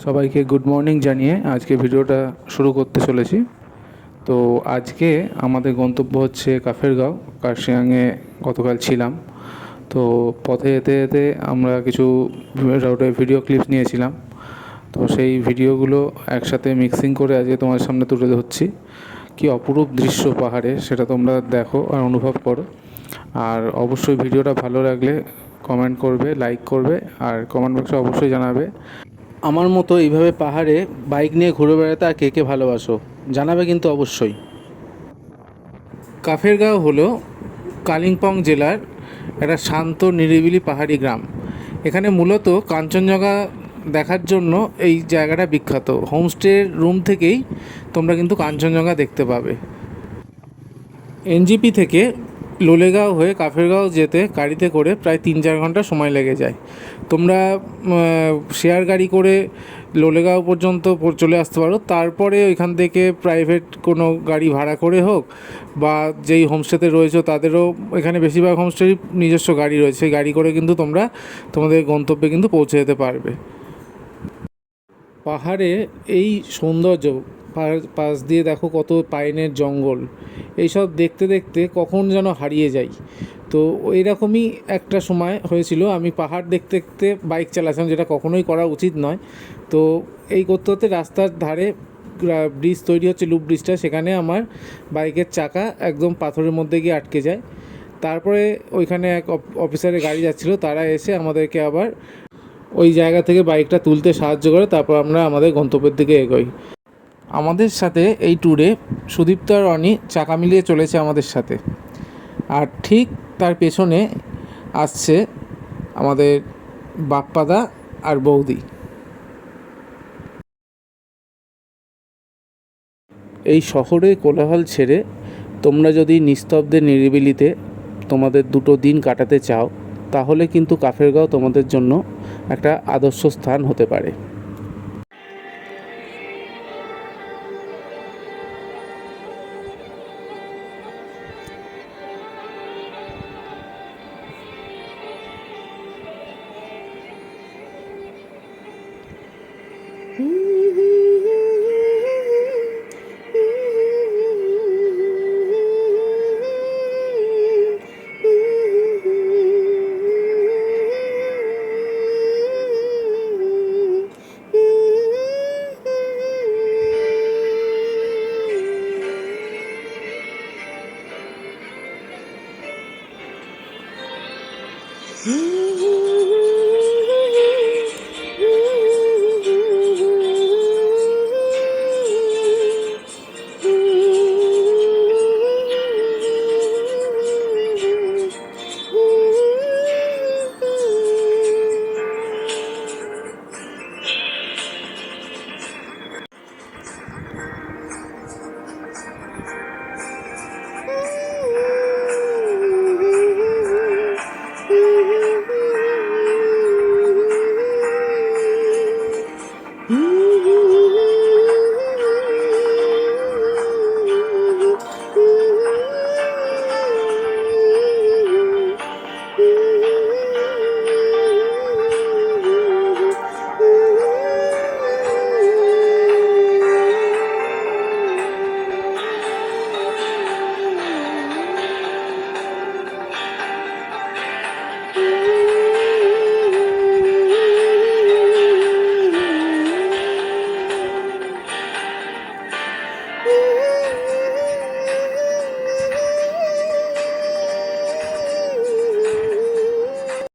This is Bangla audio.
সবাইকে গুড মর্নিং জানিয়ে আজকে ভিডিওটা শুরু করতে চলেছি। তো আজকে আমাদের গন্তব্য হচ্ছে কাফেরগাঁও। কার্শিয়াংয়ে গতকাল ছিলাম। তো পথে যেতে যেতে আমরা কিছু রোডে ভিডিও ক্লিপস নিয়েছিলাম। তো সেই ভিডিওগুলো একসাথে মিক্সিং করে আজকে তোমার সামনে তুলে ধরছি। কি অপরূপ দৃশ্য পাহাড়ে, সেটা তোমরা দেখো আর অনুভব করো। আর অবশ্যই ভিডিওটা ভালো লাগলে কমেন্ট করবে, লাইক করবে, আর কমেন্ট বক্সে অবশ্যই জানাবে আমার মতো এইভাবে পাহাড়ে বাইক নিয়ে ঘুরে বেড়াতে আর কে কে ভালোবাসো, জানাবে কিন্তু অবশ্যই। কাফেরগাঁও হলো কালিম্পং জেলার একটা শান্ত নিরিবিলি পাহাড়ি গ্রাম। এখানে মূলত কাঞ্চনজঙ্ঘা দেখার জন্য এই জায়গাটা বিখ্যাত। হোমস্টের রুম থেকেই তোমরা কিন্তু কাঞ্চনজঙ্ঘা দেখতে পাবে। এনজিপি থেকে লোলেগাঁও হয়ে কাফেরগাঁও যেতে গাড়িতে করে প্রায় 3-4 ঘন্টা সময় লেগে যায়। তোমরা শেয়ার গাড়ি করে লোলেগাঁও পর্যন্ত চলে আসতে পারো। তারপরে ওইখান থেকে প্রাইভেট কোনো গাড়ি ভাড়া করে হোক, বা যেই হোমস্টেতে রয়েছে তাদেরও, এখানে বেশিরভাগ হোমস্টেরই নিজস্ব গাড়ি রয়েছে, সেই গাড়ি করে কিন্তু তোমরা তোমাদের গন্তব্যে কিন্তু পৌঁছে যেতে পারবে। পাহাড়ে এই সৌন্দর্য, পাশ দিয়ে দেখো কত পাইনের জঙ্গল, এইসব দেখতে দেখতে কখন যেন হারিয়ে যাই। তো এইরকমই একটা সময় হয়েছিল, আমি পাহাড় দেখতে দেখতে বাইক চালাচ্ছিলাম, যেটা কখনোই করা উচিত নয়। তো এই করতে করতে রাস্তার ধারে ব্রিজ তৈরি হচ্ছে, লুপ ব্রিজটা, সেখানে আমার বাইকের চাকা একদম পাথরের মধ্যে গিয়ে আটকে যায়। তারপরে ওইখানে এক অফিসারের গাড়ি যাচ্ছিলো, তারা এসে আমাদেরকে আবার ওই জায়গা থেকে বাইকটা তুলতে সাহায্য করে। তারপর আমরা আমাদের গন্তব্যের দিকে এগোই। আমাদের সাথে এই ট্যুরে সুদীপ্ত আর রনি চাকা মিলিয়ে চলেছে আমাদের সাথে। আর ঠিক তার পেছনে আসছে আমাদের বাপ্পাদা আর বৌদি। এই শহরে কোলাহল ছেড়ে তোমরা যদি নিস্তব্ধে নিরিবিলিতে তোমাদের 2 দিন কাটাতে চাও, তাহলে কিন্তু কাফেরগাঁও তোমাদের জন্য একটা আদর্শ স্থান হতে পারে।